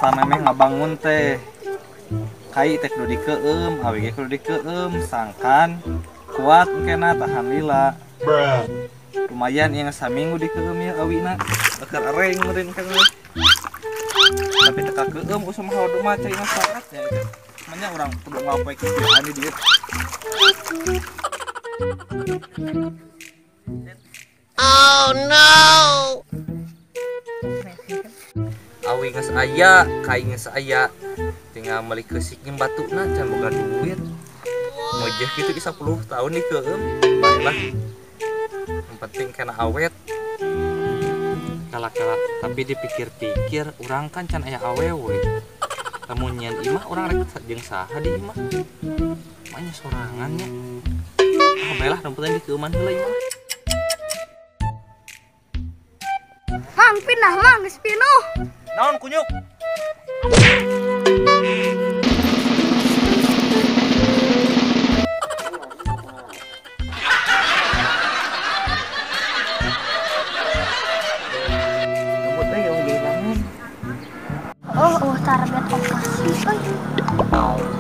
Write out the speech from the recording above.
pamemeh ngabangun teh kai teh kudu dikeum awi ge kudu dikeum sangkan kuat kena tahan lila lumayan yang saminggu dikeum ya awina bakar areng meureun kan tapi teka keum usah mah mah cai manfaatnya itu manya urang kudu ngapoe kieu ani dieu Oh no. awi geus aya kai geus aya tinggal meuli keusikeun batuna can boga duit mojeh kitu 10 tahun dikeum baiklah yang penting kena awet kala-kala tapi dipikir-pikir urang kan can aya awewe lamun nyen imah urang rek jeung saha di imah manya sorangannya baiklah nu penting dikeuman heula imah Mang pindah mang geus pinuh. naon kunyuk Oh, target operasi.